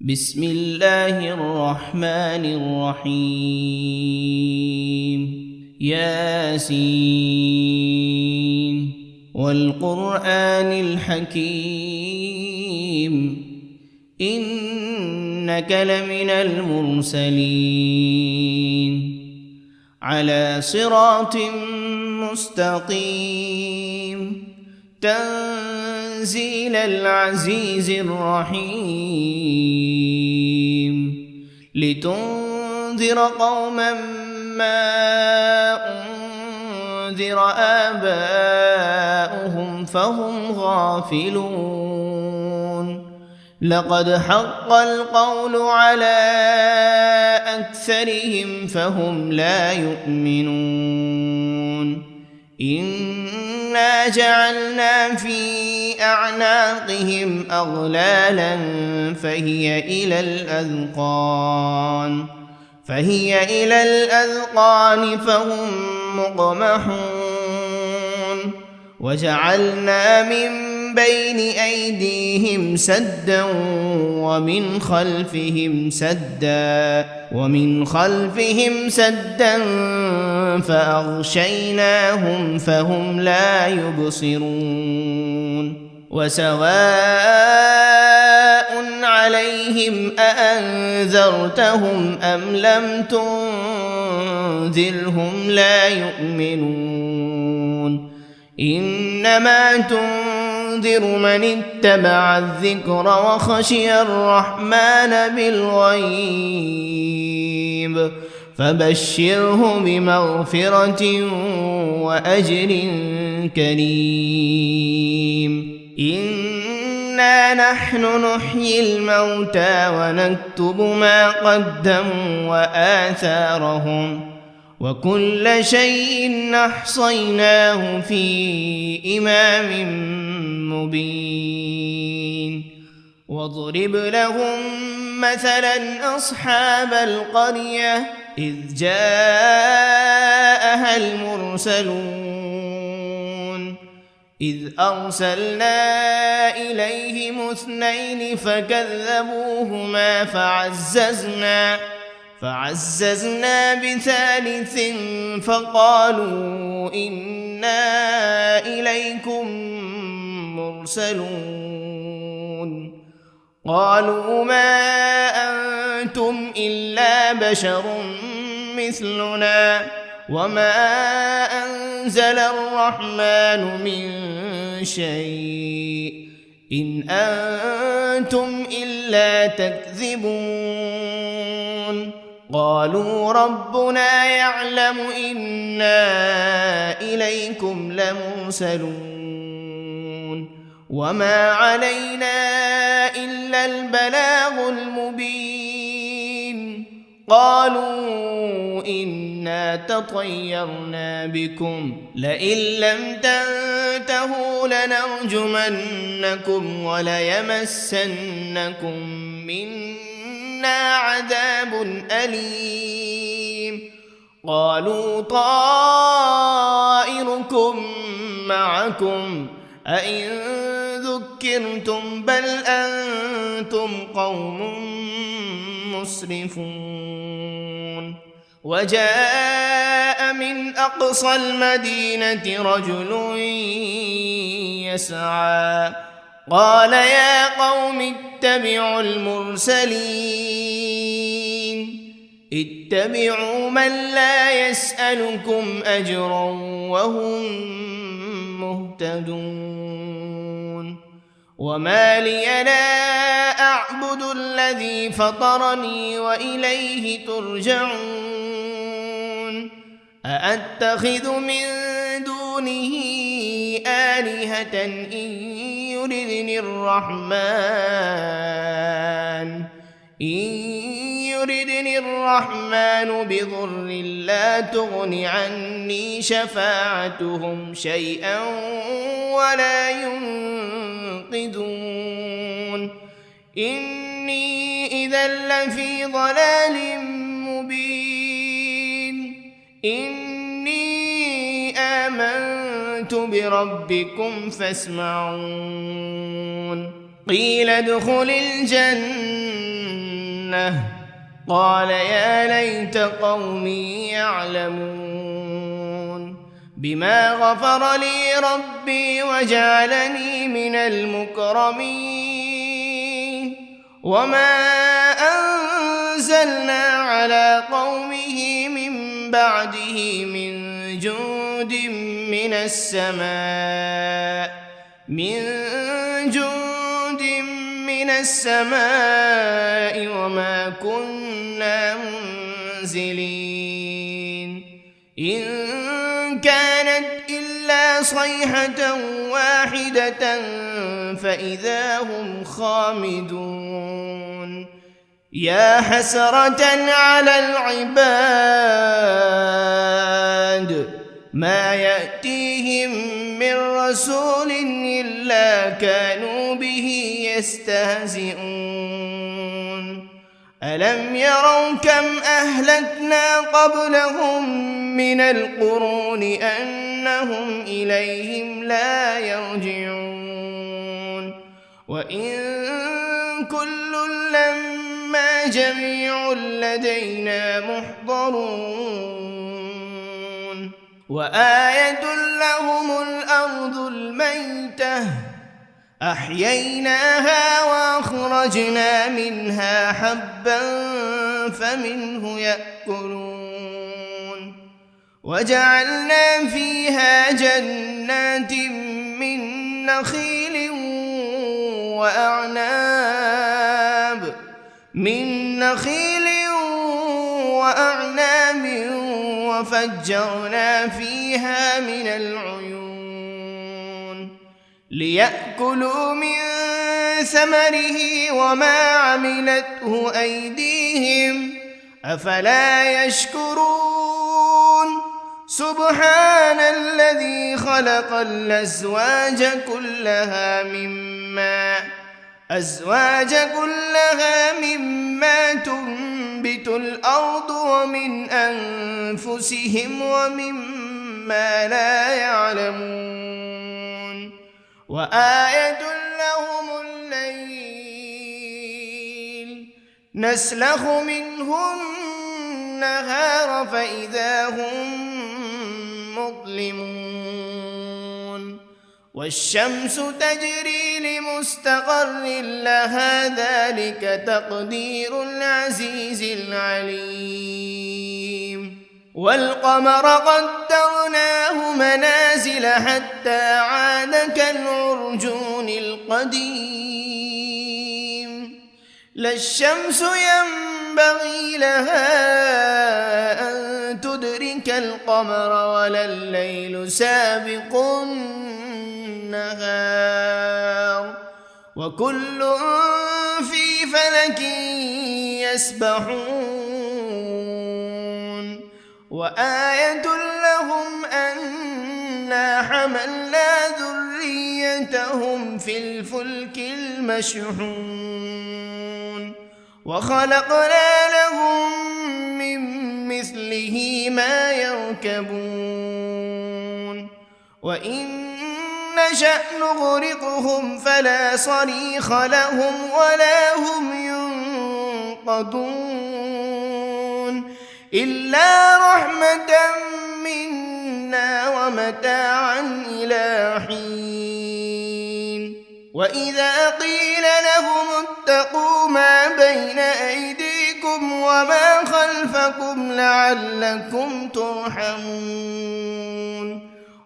بسم الله الرحمن الرحيم ياسين والقرآن الحكيم إنك لمن المرسلين على صراط مستقيم تنزيل العزيز الرحيم لتنذر قوما ما أنذر آباؤهم فهم غافلون لقد حق القول على أكثرهم فهم لا يؤمنون إنا جعلنا في أعناقهم أغلالا فهي إلى الأذقان فهم مقمحون وجعلنا من بين أيديهم سدا ومن خلفهم سدا فأغشيناهم فهم لا يبصرون وسواء عليهم أأنذرتهم أم لم تنذرهم لا يؤمنون إنما تنذر من اتبع الذكر وخشي الرحمن بالغيب فبشره بمغفرة وأجر كريم إنا نحن نحيي الموتى ونكتب ما قدموا وآثارهم وكل شيء أحصيناه في إمام مبين واضرب لهم مثلا أصحاب القرية إذ جاءها المرسلون إذ أرسلنا إليهم 2 فكذبوهما فعززنا بثالث فقالوا إنا إليكم مرسلون قالوا ما أنتم إلا بشر مثلنا وما أنزل الرحمن من شيء إن أنتم إلا تكذبون قالوا ربنا يعلم إنا إليكم لمرسلون وما علينا إلا البلاغ المبين قالوا إنا تطيرنا بكم لئن لم تنتهوا لنرجمنكم وليمسنكم منا عذاب أليم قالوا طائركم معكم أئن ذكرتم بل أنتم قوم مسرفون وجاء من أقصى المدينة رجل يسعى قال يا قوم اتبعوا المرسلين اتبعوا من لا يسألكم أجرا وهم مهتدون وما لي لا أعبد الذي فطرني وإليه ترجعون أأتخذ من دونه آلهة إن يردني الرحمن بضر لا تغن عني شفاعتهم شيئا ولا ينقذون إني إذا لفي ضلال مبين إني آمنت بربكم فاسمعون قيل ادخل الجنة لأغوينه قال يا ليت قومي يعلمون بما غفر لي ربي وجعلني من المكرمين وما أنزلنا على قومه من بعده من جند من السماء وما كنا منزلين إن كانت إلا صيحة واحدة فإذا هم خامدون يا حسرة على العباد ما يأتيهم من رسول إلا كانوا به يستهزئون ألم يروا كم أهلكنا قبلهم من القرون أنهم إليهم لا يرجعون وإن كل لما جميع لدينا محضرون وآية لهم الأرض الميتة أحييناها وأخرجنا منها حبا فمنه يأكلون وجعلنا فيها جنات من نخيل وأعناب وفجرنا فيها من العيون ليأكلوا من ثمره وما عملته أيديهم أفلا يشكرون سبحان الذي خلق الأزواج كلها مما تنبت الأرض ومن أنفسهم ومما لا يعلمون وآية لهم الليل نسلخ منه النهار فإذا هم مظلمون والشمس تجري لمستقر لها ذلك تقدير العزيز العليم والقمر قدرناه منازل حتى عاد كالعرجون القديم لا الشمس ينبغي لها أن تدرك القمر ولا الليل سابق النهار وكل في فلك يسبحون وآية لهم أنا حملنا ذريتهم في الفلك المشحون وخلقنا لهم من مثله ما يركبون وإن نشأ نغرقهم فلا صريخ لهم ولا هم ينقذون إلا رحمة منا ومتاعا إلى حين وإذا قيل لهم اتقوا ما بين أيديكم وما خلفكم لعلكم ترحمون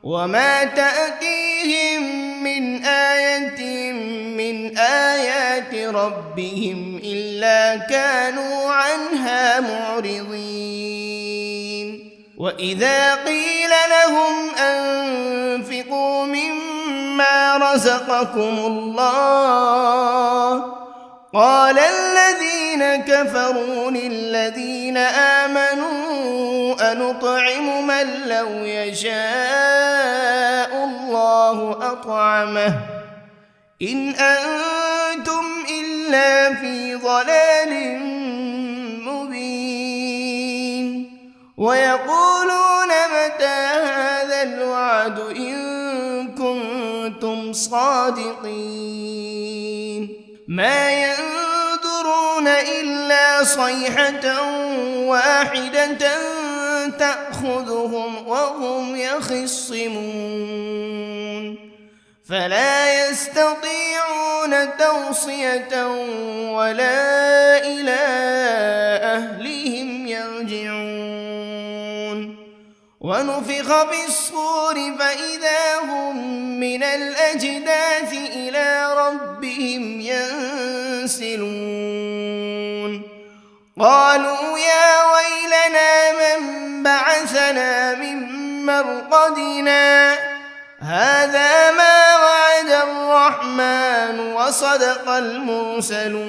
وما تأتيهم من آية من آيات ربهم إلا كانوا عنها معرضين وإذا قيل لهم أنفقوا مما رزقكم الله قال الذين كفروا للذين آمنوا أنطعم من لو يشاء الله أطعمه إن أنتم إلا في ضلال مبين ويقولون متى هذا الوعد إن كنتم صادقين ما ينظرون إلا صيحة واحدة تأخذهم وهم يخصمون فلا يستطيعون توصية ولا إلى أهلهم يرجعون ونفخ في الصور فإذا هم من الأجداث إلى ربهم ينسلون قالوا يا ويلنا من بعثنا من مرقدنا هذا ما وعد الرحمن وصدق المرسلون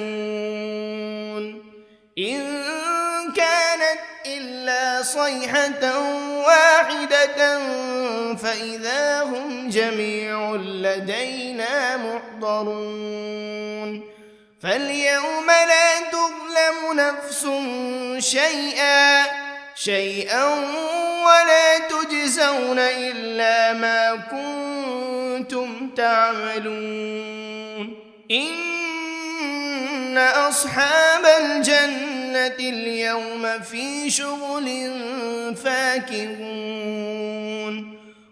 إن كانت إلا صيحة واحدة فإذا هم جميع لدينا محضرون فاليوم لا تظلم نفس شيئا ولا تجزون إلا ما كنتم تعملون إن أصحاب الجنة اليوم في شغل فاكهون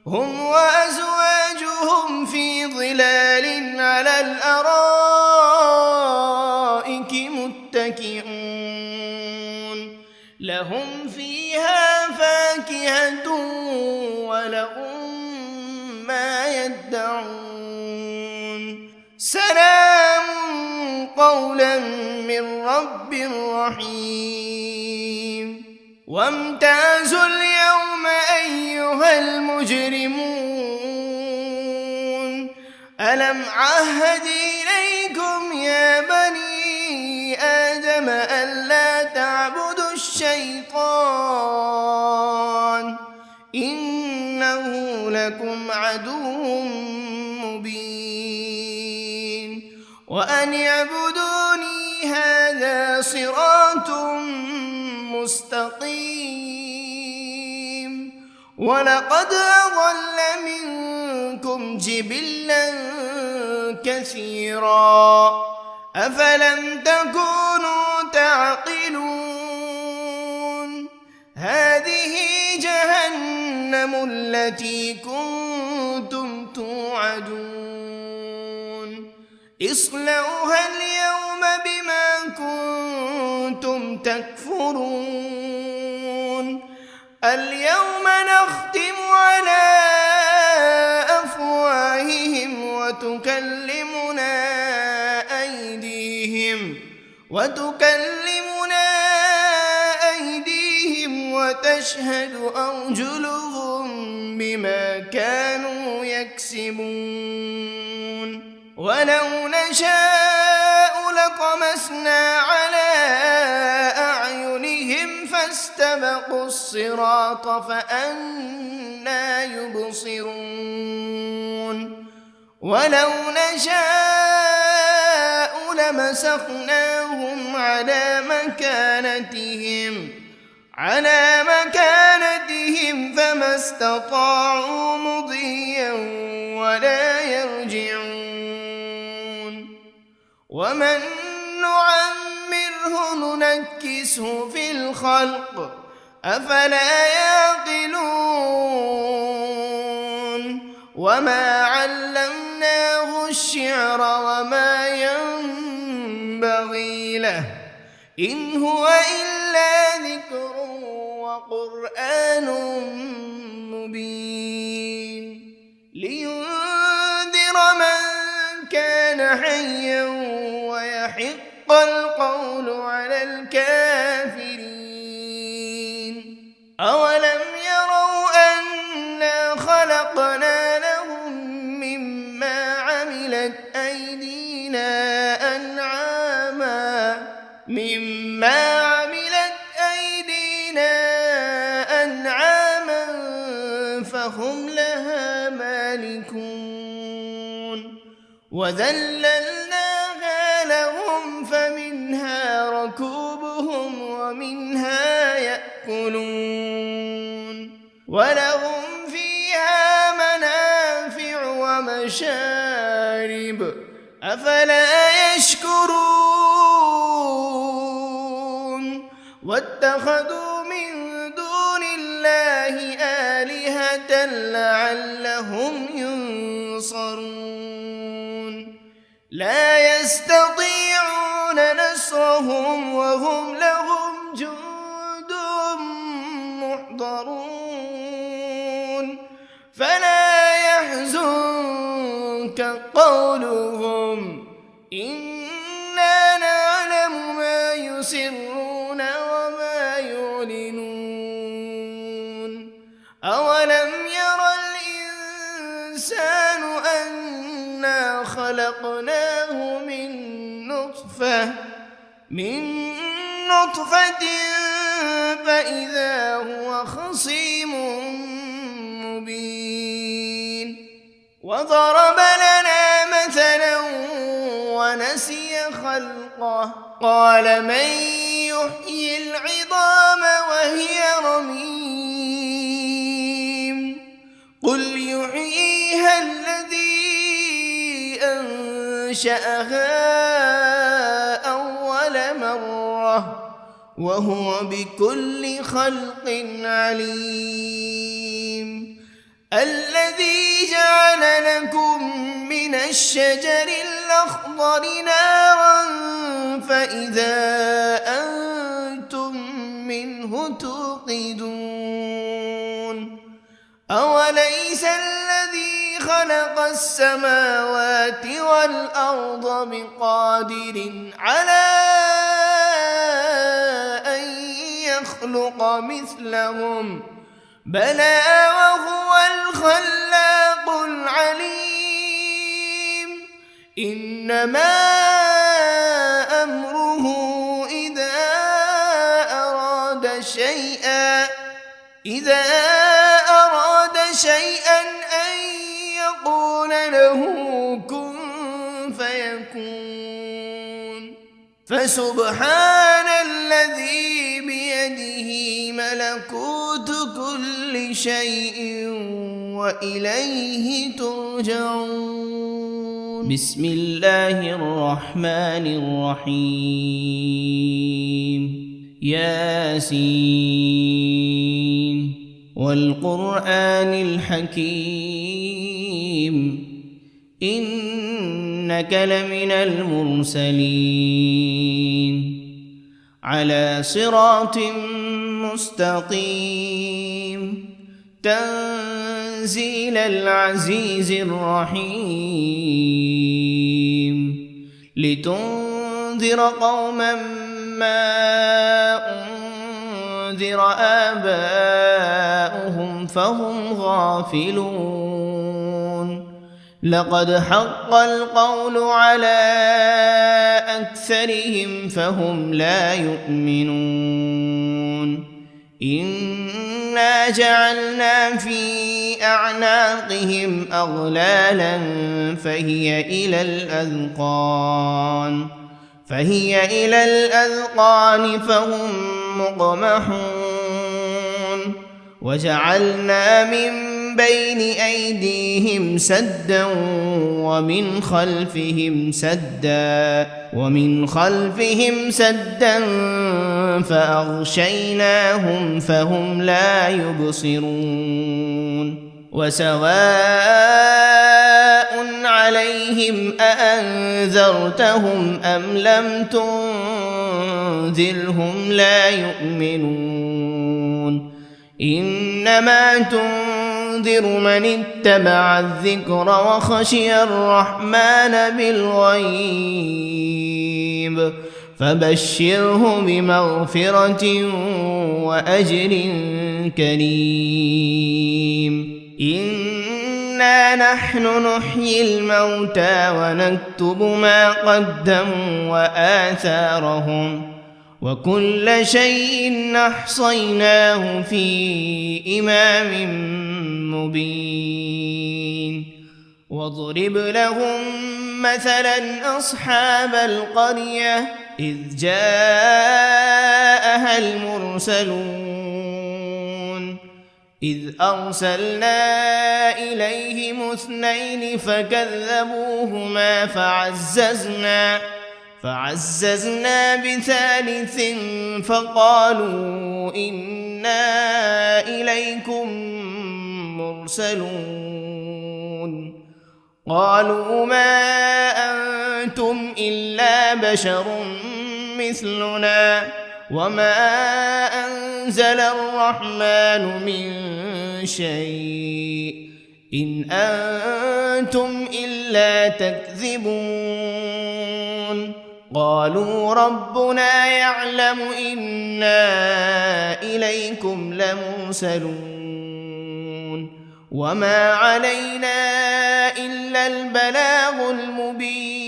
هم وأزواجهم في ظلال على الأرائك متكئون لهم فيها فاكهة ولهم ما يدعون سلام قولا من رب رحيم وامتازوا اليوم أيها المجرمون ألم عهد إليكم يا بني آدم ألا تعبدوا الشيطان إنه لكم عدو مبين وأن اعبدوني هذا صراط مستقيم ولقد أضل منكم جبلا كثيرا أفلم تكونوا تعقلون هذه جهنم التي كنتم توعدون اصلوها اليوم بما كنتم تكفرون اليوم نختم على أفواههم وتكلمنا أيديهم وتشهد أرجلهم بما كانوا يكسبون ولو نشاء لطمسنا على أعينهم فاستبقوا الصراط فأنى يبصرون ولو نشاء لمسخناهم على مكانتهم فما استطاعوا مضيا ولا يرجعون ومن نعمره ننكسه في الخلق أفلا يعقلون وما علمناه الشعر وما ينبغي له إن هو إلا ذكر وقرآن مبين لينذر من كان حيا ويحق القول على الكافرين أولم يروا أنا خلقنا لهم مما عملت أيدينا أنعاما فهم لها مالكون وذللناها لهم فمنها ركوبهم ومنها يأكلون ولهم فيها منافع ومشارب أفلا يشكرون واتخذوا من دون الله آلهة لعلهم ينصرون لا يستطيعون نصرهم وهم لهم جند محضرون فلا يحزنك قولهم إنا نعلم ما يسرون وما يعلنون أولم ير الإنسان أنا خلقناه من نطفة فإذا هو خصيم مبين وضرب لنا مثلا ونسي خلقه قال من يحيي العظام وهي رميم قل يحييها الذي أنشأها أول مرة وهو بكل خلق عليم الذي جعل لكم من الشجر الأخضر نارا فإذا أنتم منه توقدون أوليس الذي خلق السماوات والأرض بقادر على أن يخلق مثلهم بلى وهو الخلاق العليم إنما أمره إذا أراد شيئا أن يقول له كن فيكون فسبحان الذي بيده ملكوت كل شيء وإليه ترجعون بسم الله الرحمن الرحيم ياسين والقرآن الحكيم إنك لمن المرسلين على صراط مستقيم تنزيل العزيز الرحيم لتنذر قوما ما أنذر آباؤهم فهم غافلون لقد حق القول على أكثرهم فهم لا يؤمنون إنا جعلنا في أعناقهم أغلالا فهي إلى الأذقان فهم مقمحون وجعلنا من بين أيديهم سدا ومن خلفهم سدا فأغشيناهم فهم لا يبصرون وسواء عليهم أأنذرتهم أم لم تنذرهم لا يؤمنون إنما تنذر من اتبع الذكر وخشي الرحمن بالغيب فبشره بمغفرة وأجر كريم إنا نحن نحيي الموتى ونكتب ما قدموا وآثارهم وكل شيء أحصيناه في إمام مبين واضرب لهم مثلا أصحاب القرية إذ جاءها المرسلون إذ أرسلنا إليهم 2 فكذبوهما فعززنا بثالث فقالوا إنا إليكم مرسلون قالوا ما أنتم إلا بشر مثلنا وما أنزل الرحمن من شيء إن أنتم إلا تكذبون قالوا ربنا يعلم إنا إليكم لمرسلون وما علينا إلا البلاغ المبين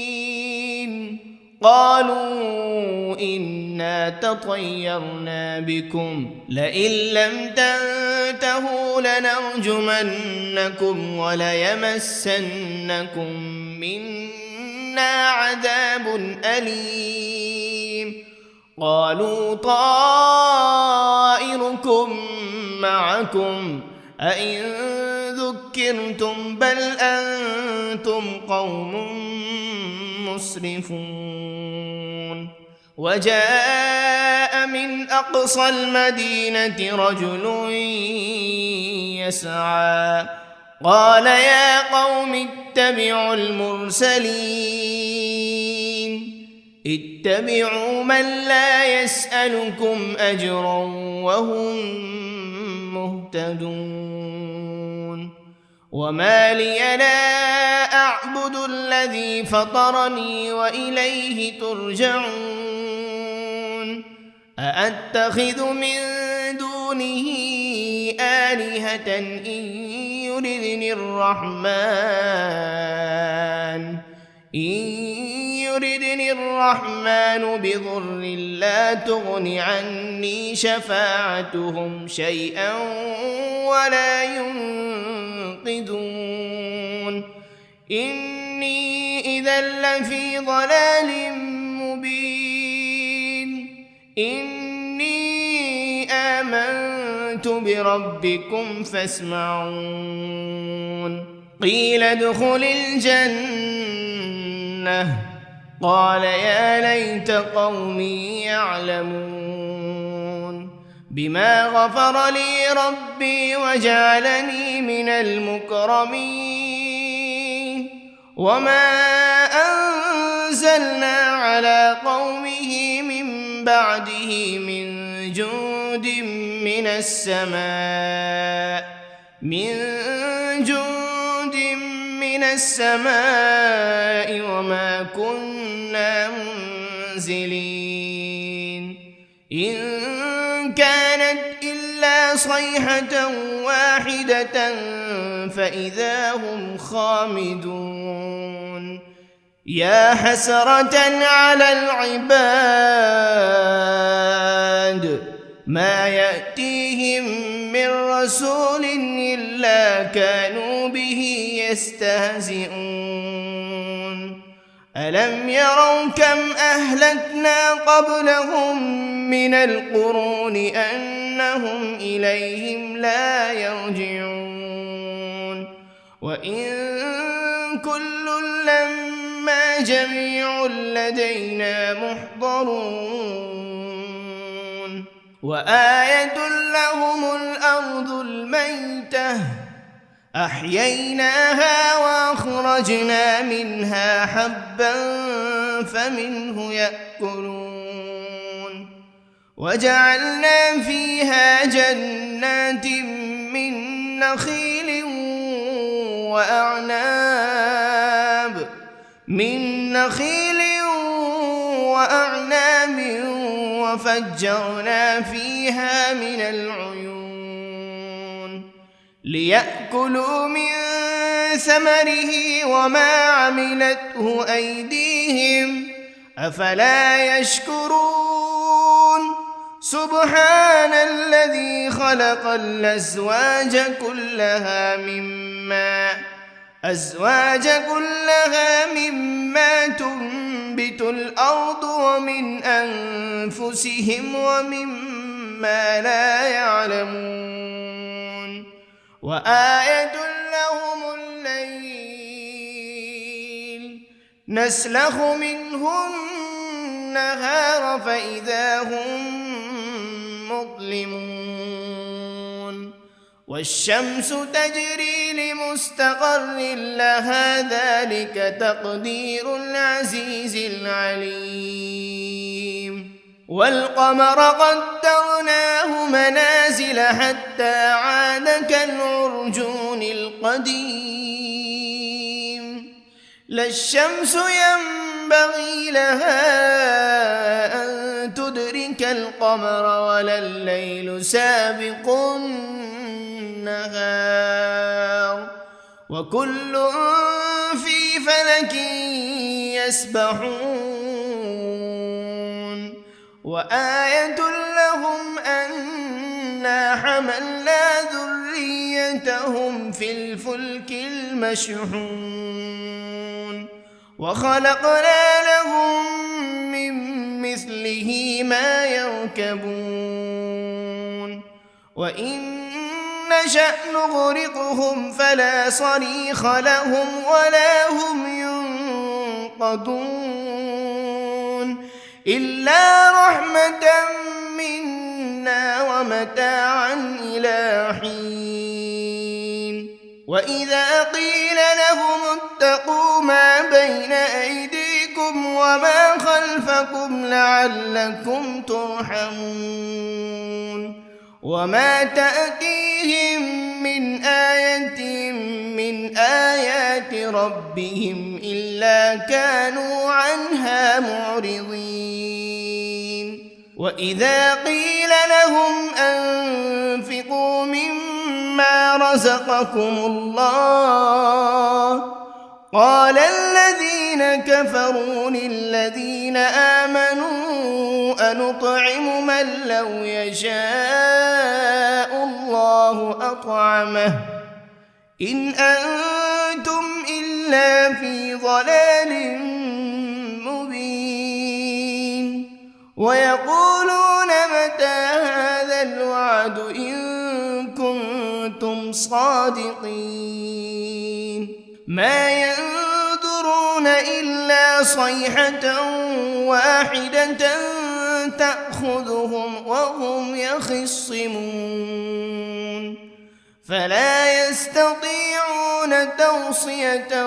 قالوا إنا تطيرنا بكم لئن لم تنتهوا لنرجمنكم وليمسنكم منا عذاب أليم قالوا طائركم معكم أئن ذكرتم بل أنتم قوم مسرفون وجاء من أقصى المدينة رجل يسعى قال يا قوم اتبعوا المرسلين اتبعوا من لا يسألكم أجرا وهم مهتدون وما لي لا أعبد الذي فطرني وإليه ترجعون أأتخذ من دونه آلهة إن يردني الرحمن بضر لا تغن عني شفاعتهم شيئا ولا ينقذون إني إذا لفي ضلال مبين إني آمنت بربكم فاسمعون قيل ادخل الجنة قال يا ليت قومي يعلمون بما غفر لي ربي وجعلني من المكرمين وما أنزلنا على قومه من بعده من جند من السماء وما كنا منزلين إن كانت إلا صيحة واحدة فإذا هم خامدون يا حسرة على العباد ما يأتيهم من رسول إلا كانوا به يستهزئون ألم يروا كم أهلكنا قبلهم من القرون أنهم إليهم لا يرجعون وإن كل لما جميع لدينا محضرون وآية لهم الأرض الميتة أحييناها وأخرجنا منها حبا فمنه يأكلون وجعلنا فيها جنات من نخيل وأعناب وفجرنا فيها من العيون ليأكلوا من ثمره وما عملته أيديهم أفلا يشكرون سبحان الذي خلق الأزواج كلها مما تنبت الأرض ومن أنفسهم ومما لا يعلمون وآية لهم الليل نسلخ منه النهار فإذا هم مظلمون والشمس تجري لمستقر لها ذلك تقدير العزيز العليم والقمر قدرناه منازل حتى عاد كالعرجون القديم لا الشمس ينبغي لها أن تدرك القمر ولا الليل سابق النهار وكل في فلك يسبحون وآية لهم أنا حملنا ذريتهم في الفلك المشحون وخلقنا لهم من مثله ما يركبون وإن نشأ نغرقهم فلا صريخ لهم ولا هم ينقذون إلا رحمة منا ومتاعا إلى حين وإذا قيل لهم اتقوا ما بين أيديكم وما خلفكم لعلكم ترحمون وما تأتيهم من آية من آيات ربهم إلا كانوا عنها معرضين وإذا قيل لهم أنفقوا مما رزقكم الله قال الذين كفروا للذين آمنوا أنطعم من لو يشاء الله أطعمه إن أنتم إلا في ضلال مبين ويقولون متى هذا الوعد إن كنتم صادقين ما ينظرون إلا صيحة واحدة تأخذهم وهم يخصمون فلا يستطيعون توصية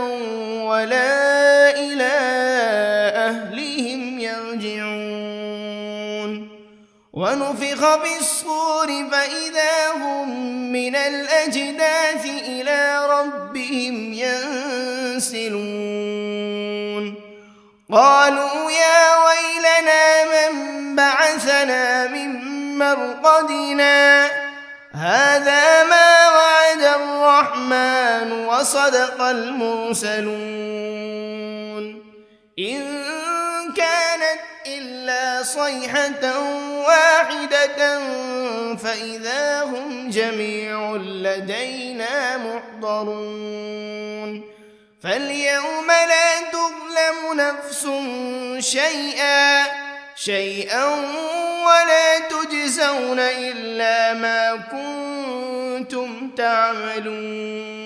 ولا إلى أهلهم يرجعون ونفخ بالصور فإذا هم من الأجداث إلى ربهم ينسلون قالوا يا ويلنا من بعثنا من مرقدنا هذا ما وعد الرحمن وصدق المرسلون إن كانت إلا صيحة واحدة فإذا هم جميع لدينا محضرون فاليوم لا تظلم نفس شيئا ولا تجزون إلا ما كنتم تعملون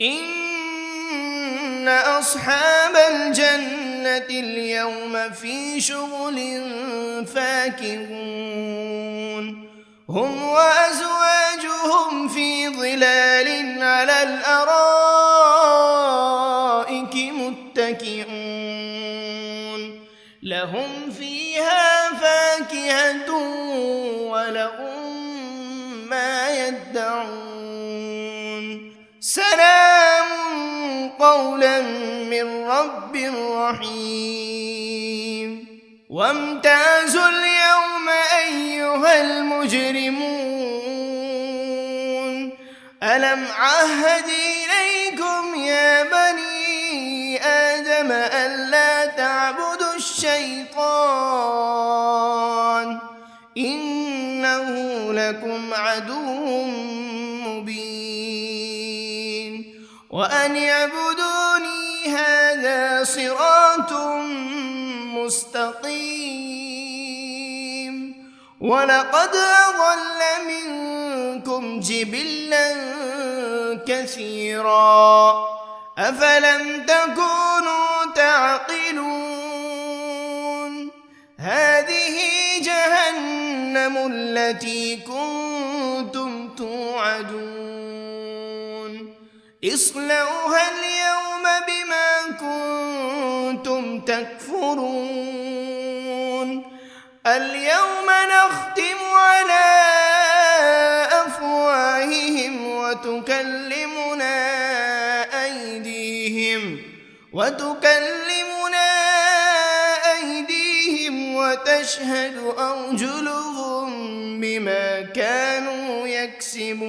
إن أصحاب الجنة اليوم في شغل فاكهون هم وأزواجهم في ظلال على الأرائك متكئون لهم فيها فاكهة ولهم ما يدعون سلام قولا من رب رحيم وامتازوا اليوم أيها المجرمون ألم عهد إليكم يا بني آدم ألا تعبدوا الشيطان إنه لكم عدو مبين وأن اعبدوني هذا صراط مستقيم ولقد أضل منكم جبلا كثيرا أفلم تكونوا تعقلون هذه جهنم التي كنتم توعدون اصلوها اليوم بما كنتم تكفرون اليوم نختم على أفواههم وتكلمنا أيديهم وتشهد أرجلهم بما كانوا يكسبون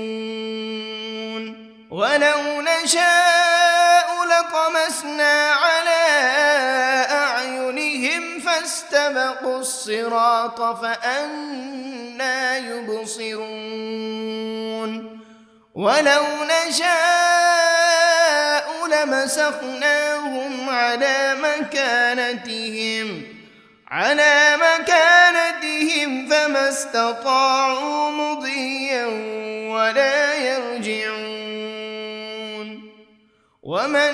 ولو نشاء لطمسنا على أعينهم فاستبقوا الصراط فأنى يبصرون ولو نشاء لمسخناهم على مكانتهم فما استطاعوا مضيا ولا يرجعون ومن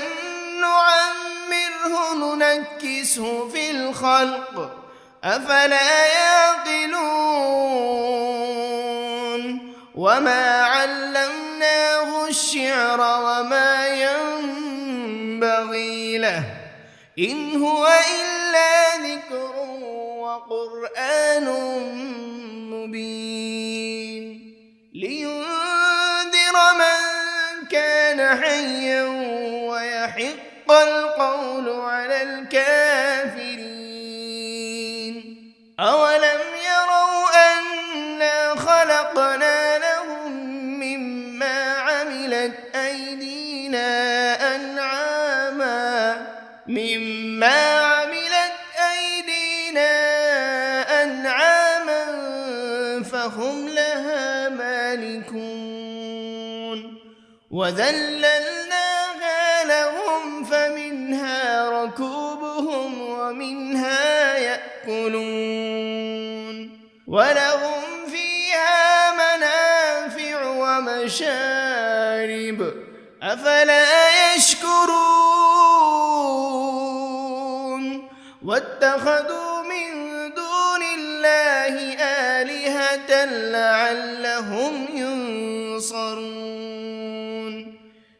نعمره ننكسه في الخلق أفلا يعقلون وما علمناه الشعر وما ينبغي له إن هو إلا ذكر وقرآن مبين لينذر من كان حيا ويحق القول على الكافرين أولم يروا أنا خلقنا لهم مما عملت أيدينا أنعاما فهم لها مالكون وذللناها لهم فمنها ركوبهم ومنها يأكلون ولهم فيها منافع ومشارب أفلا يشكرون واتخذوا من دون الله آلهة لعلهم ينصرون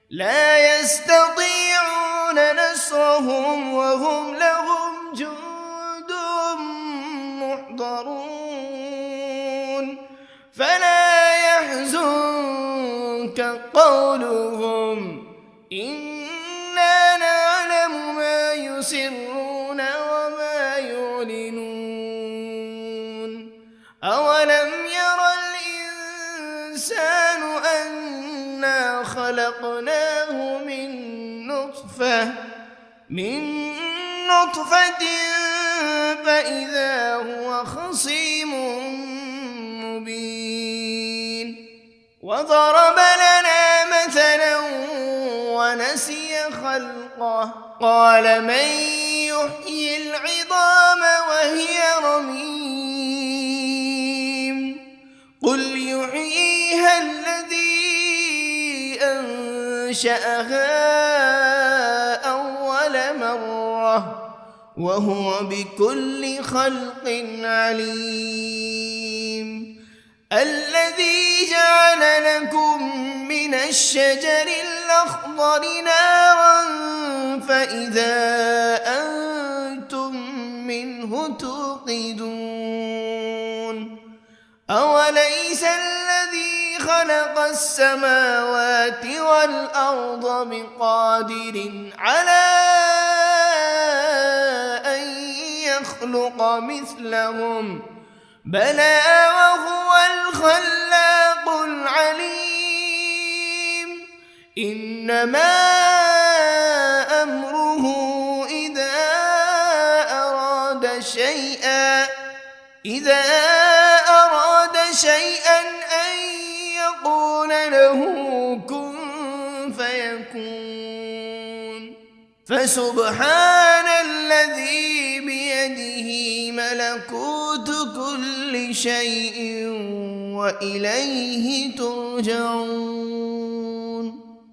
لا يستطيعون نصرهم وهم لهم جند محضرون فلا يحزنك قولهم إنا نعلم ما يسرون وما يعلنون أولم ير الإنسان أنا خلقناه من نطفة فإذا هو خصيم مبين وضرب لنا مثلا ونسي خلقه قال من يحيي العظام وهي رميم قل يحييها الذي أنشأها أول مرة وهو بكل خلق عليم الذي جعل لكم من الشجر الأخضر نارا فإذا أنتم منه توقدون أوليس الذي خلق السماوات والأرض بقادر على أن يخلق مثلهم بلى وهو الخلاق العليم إنما أمره إذا أراد شيئا أن يقول له كن فيكون فسبحان الذي بيده ملكوت كل شيء وإليه ترجعون.